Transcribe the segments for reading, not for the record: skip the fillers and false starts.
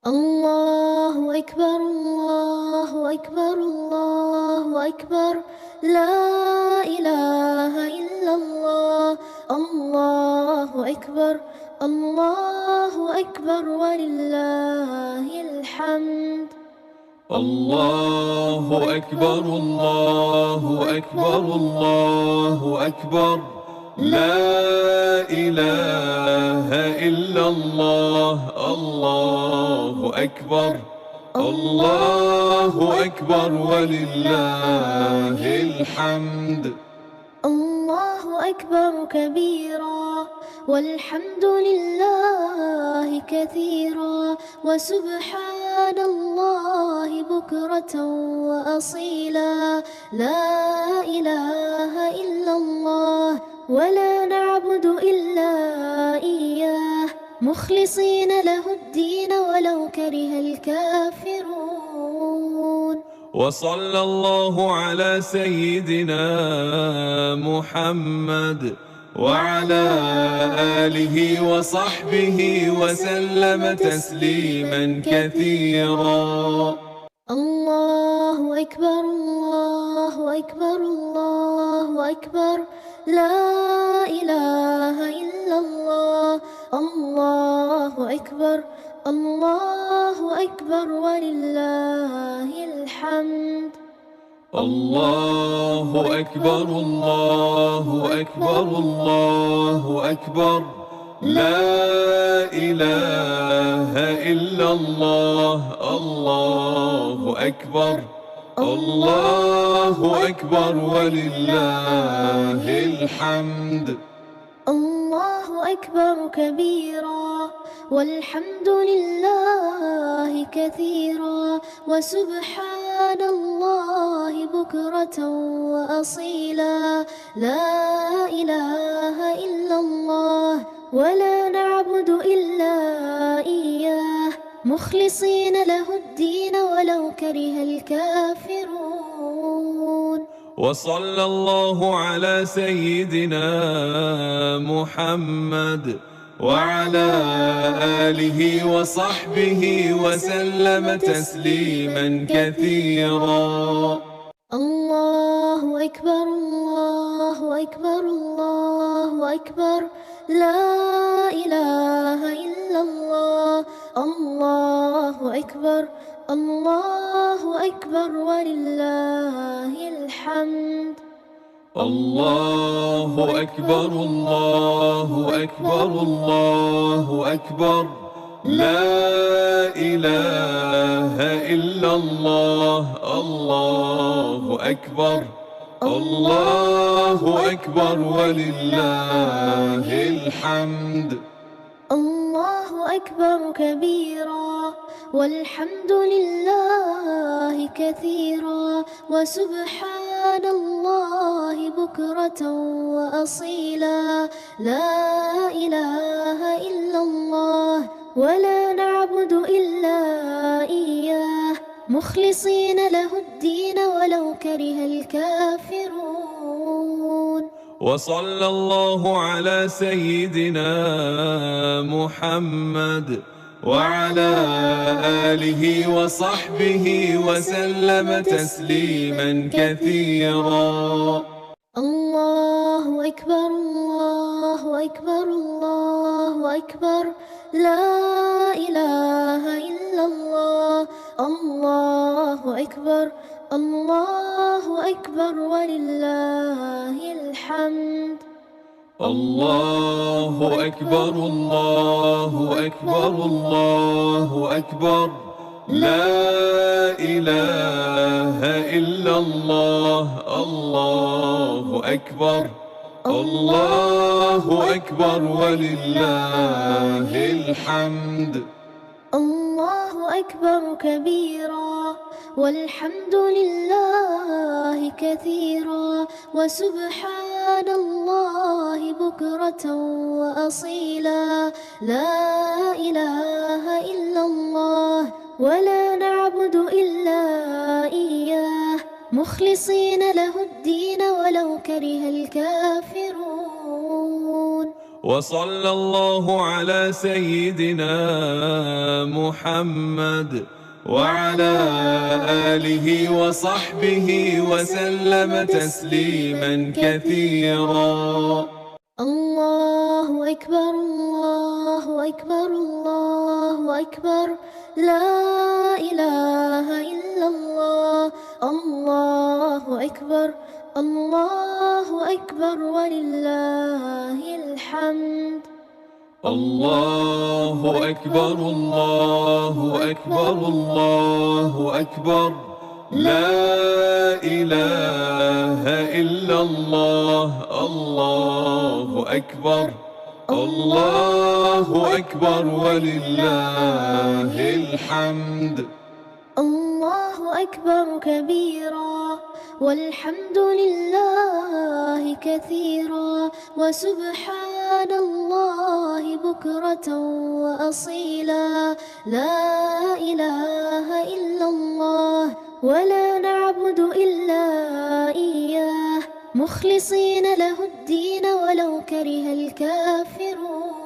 الله أكبر الله أكبر الله أكبر، لا إله إلا الله. الله أكبر الله أكبر ولله الحمد. الله أكبر الله أكبر الله أكبر، لا إله إلا الله. الله أكبر الله أكبر ولله الحمد. الله أكبر كبيرا والحمد لله كثيرا، وسبحان الله بكرة وأصيلا. لا إله إلا الله ولا نعبد إلا إياه، مخلصين له الدين ولو كره الكافرون. وصلى الله على سيدنا محمد وعلى آله وصحبه وسلم تسليما كثيرا. الله أكبر الله أكبر الله أكبر، لا إله إلا الله. الله أكبر الله أكبر ولله الحمد. الله أكبر الله أكبر الله أكبر، لا إله إلا الله. الله أكبر الله أكبر ولله الحمد. الله أكبر كبيرا والحمد لله كثيرا، وسبحان الله بكرة وأصيلا. لا إله إلا الله ولا نعبد إلا إياه، مخلصين له الدين ولو كره الكافرون. وصلى الله على سيدنا محمد وعلى آله وصحبه وسلم تسليما كثيرا. الله أكبر الله أكبر الله أكبر، لا إله إلا الله. الله أكبر الله أكبر ولله الحمد. الله أكبر الله أكبر الله أكبر، لا إله إلا الله. الله أكبر الله أكبر ولله الحمد. الله أكبر كبيرا والحمد لله كثيرا، وسبحان الله بكرة وأصيلا. لا إله إلا الله ولا نعبد إلا إياه، مخلصين له الدين ولو كره الكافرون. وصلى الله على سيدنا محمد وعلى آله وصحبه وسلم تسليما كثيرا. الله أكبر الله أكبر الله أكبر، لا إله إلا الله. الله أكبر الله أكبر ولله الحمد. الله أكبر الله أكبر الله أكبر، لا إله إلا الله. الله أكبر الله أكبر ولله الحمد. الله أكبر كبيرا والحمد لله كثيرا، وسبحان الله بكرة وأصيلا. لا إله إلا الله ولا نعبد إلا إياه، مخلصين له الدين ولو كره الكافرون. وصلى الله على سيدنا محمد وعلى آله وصحبه وسلم تسليما كثيرا. الله أكبر الله أكبر الله أكبر، لا إله إلا الله. الله أكبر الله أكبر ولله الحمد. الله أكبر الله أكبر الله أكبر، لا إله إلا الله. الله أكبر الله أكبر ولله الحمد. الله أكبر كبيرا والحمد لله كثيرا وسبحان الله بكرة وأصيلا. لا إله إلا الله ولا نعبد إلا إياه مخلصين له الدين ولو كره الكافرون.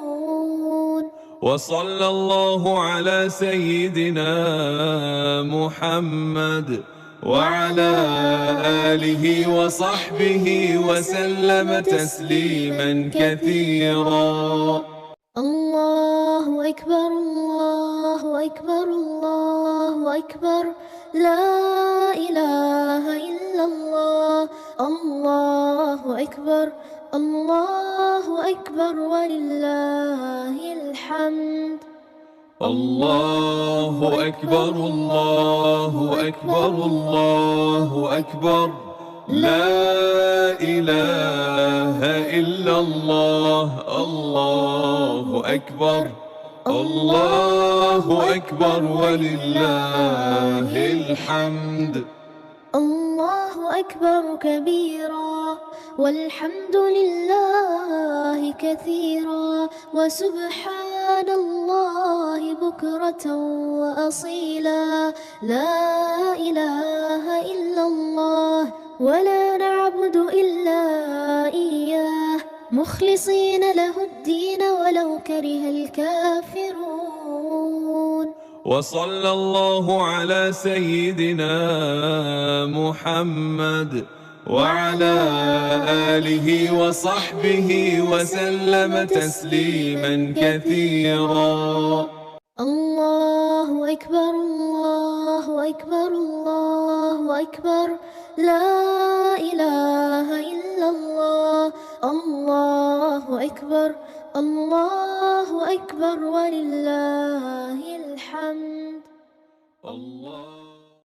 وصلى الله على سيدنا محمد وعلى آله وصحبه وسلم تسليما كثيرا. الله أكبر الله أكبر الله أكبر، لا إله إلا الله. الله أكبر الله أكبر ولله الحمد. الله أكبر الله أكبر الله أكبر، لا إله إلا الله. الله أكبر الله أكبر ولله الحمد. الله أكبر كبيرا والحمد لله كثيرا وسبحان الله بكرة وأصيلا. لا إله إلا الله ولا نعبد إلا إياه مخلصين له الدين ولو كره الكافرون. وصلى الله على سيدنا محمد وعلى آله وصحبه وسلم تسليما كثيرا. الله أكبر الله أكبر الله أكبر، لا إله إلا الله. الله أكبر الله أكبر ولله الحمد. الله